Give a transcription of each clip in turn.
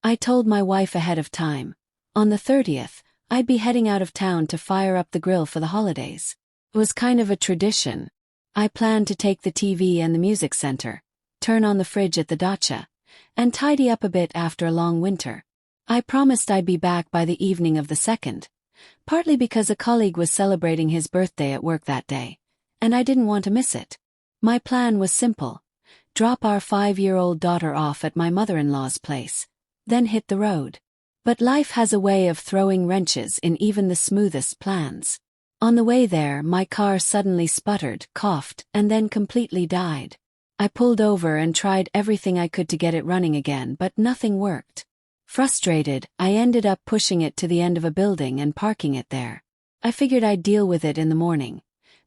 I told my wife ahead of time. On the 30th, I'd be heading out of town to fire up the grill for the holidays. It was kind of a tradition. I planned to take the TV and the music center, turn on the fridge at the dacha, and tidy up a bit after a long winter. I promised I'd be back by the evening of the 2nd, partly because a colleague was celebrating his birthday at work that day, and I didn't want to miss it. My plan was simple: drop our 5-year-old daughter off at my mother-in-law's place, then hit the road. But life has a way of throwing wrenches in even the smoothest plans. On the way there, my car suddenly sputtered, coughed, and then completely died. I pulled over and tried everything I could to get it running again, but nothing worked. Frustrated, I ended up pushing it to the end of a building and parking it there. I figured I'd deal with it in the morning.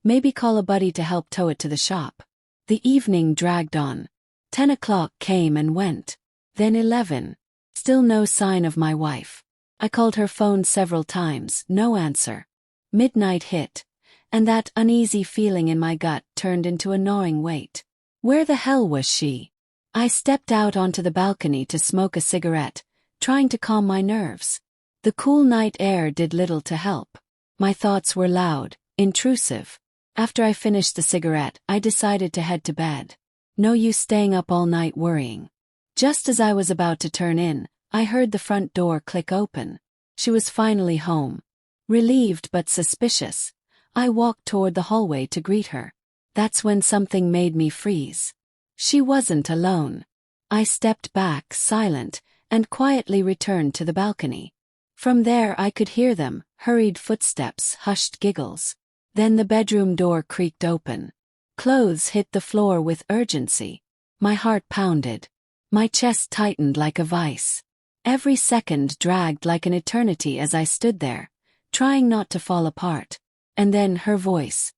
Maybe call a buddy to help tow it to the shop. The evening dragged on. 10 o'clock came and went. Then 11. Still no sign of my wife. I called her phone several times, no answer. Midnight hit, and that uneasy feeling in my gut turned into a gnawing weight. Where the hell was she? I stepped out onto the balcony to smoke a cigarette, trying to calm my nerves. The cool night air did little to help. My thoughts were loud, intrusive. After I finished the cigarette, I decided to head to bed. No use staying up all night worrying. Just as I was about to turn in, I heard the front door click open. She was finally home. Relieved but suspicious, I walked toward the hallway to greet her. That's when something made me freeze. She wasn't alone. I stepped back, silent, and quietly returned to the balcony. From there I could hear them, hurried footsteps, hushed giggles. Then the bedroom door creaked open. Clothes hit the floor with urgency. My heart pounded. My chest tightened like a vice. Every second dragged like an eternity as I stood there, trying not to fall apart. And then her voice.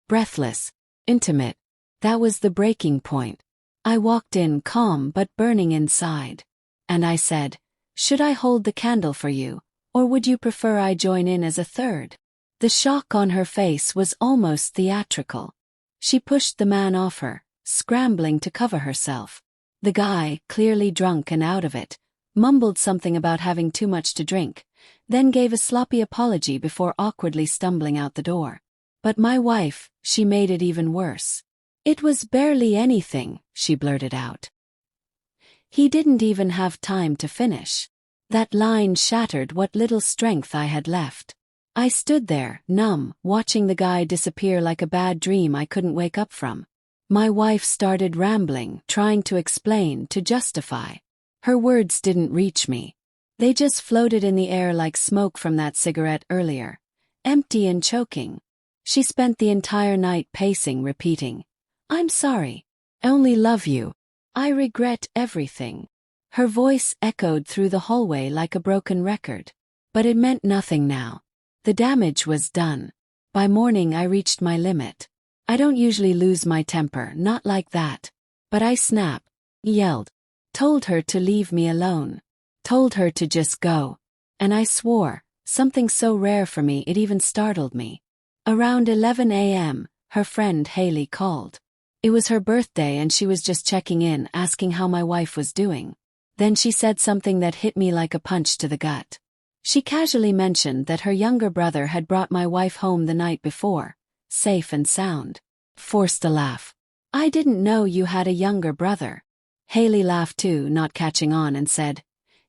Breathless, intimate. That was the breaking point. I walked in calm but burning inside. And I said, "Should I hold the candle for you, or would you prefer I join in as a third?" The shock on her face was almost theatrical. She pushed the man off her, scrambling to cover herself. The guy, clearly drunk and out of it, mumbled something about having too much to drink, then gave a sloppy apology before awkwardly stumbling out the door. But my wife, she made it even worse. "It was barely anything," she blurted out. He didn't even have time to finish. That line shattered what little strength I had left. I stood there, numb, watching the guy disappear like a bad dream I couldn't wake up from. My wife started rambling, trying to explain, to justify. Her words didn't reach me. They just floated in the air like smoke from that cigarette earlier, empty and choking. She spent the entire night pacing, repeating, "I'm sorry. I only love you. I regret everything." Her voice echoed through the hallway like a broken record. But it meant nothing now. The damage was done. By morning I reached my limit. I don't usually lose my temper, not like that. But I snapped, yelled, told her to leave me alone. Told her to just go. And I swore, something so rare for me it even startled me. Around 11 a.m., her friend Haley called. It was her birthday and she was just checking in, asking how my wife was doing. Then she said something that hit me like a punch to the gut. She casually mentioned that her younger brother had brought my wife home the night before, safe and sound. Forced a laugh. "I didn't know you had a younger brother." Haley laughed too, not catching on, and said,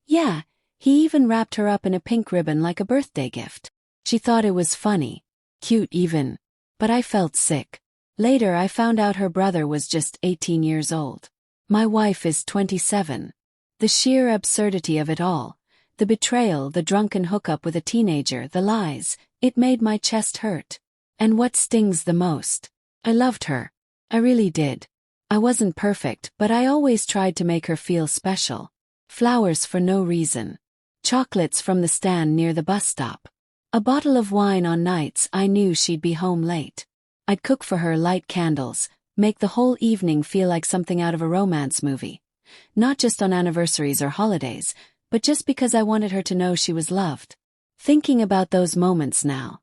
"Yeah, he even wrapped her up in a pink ribbon like a birthday gift." She thought it was funny. Cute even. But I felt sick. Later I found out her brother was just 18 years old. My wife is 27. The sheer absurdity of it all. The betrayal, the drunken hookup with a teenager, the lies, it made my chest hurt. And what stings the most? I loved her. I really did. I wasn't perfect, but I always tried to make her feel special. Flowers for no reason. Chocolates from the stand near the bus stop. A bottle of wine on nights I knew she'd be home late. I'd cook for her, light candles, make the whole evening feel like something out of a romance movie. Not just on anniversaries or holidays, but just because I wanted her to know she was loved. Thinking about those moments now.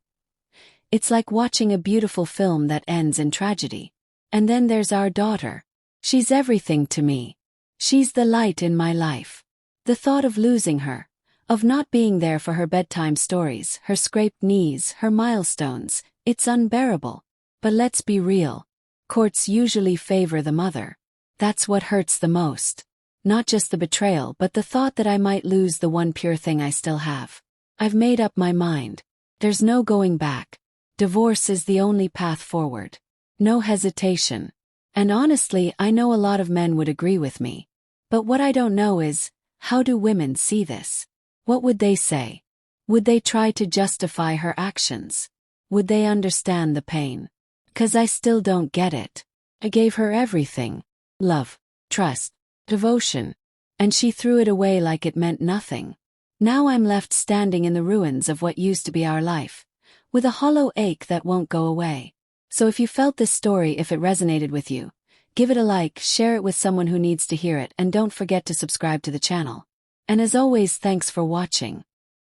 It's like watching a beautiful film that ends in tragedy. And then there's our daughter. She's everything to me. She's the light in my life. The thought of losing her, of not being there for her bedtime stories, her scraped knees, her milestones, it's unbearable. But let's be real. Courts usually favor the mother. That's what hurts the most. Not just the betrayal, but the thought that I might lose the one pure thing I still have. I've made up my mind. There's no going back. Divorce is the only path forward. No hesitation. And honestly, I know a lot of men would agree with me. But what I don't know is, how do women see this? What would they say? Would they try to justify her actions? Would they understand the pain? 'Cause I still don't get it. I gave her everything. Love, trust, devotion. And she threw it away like it meant nothing. Now I'm left standing in the ruins of what used to be our life, with a hollow ache that won't go away. So if you felt this story, if it resonated with you, give it a like, share it with someone who needs to hear it, and don't forget to subscribe to the channel. And as always, thanks for watching.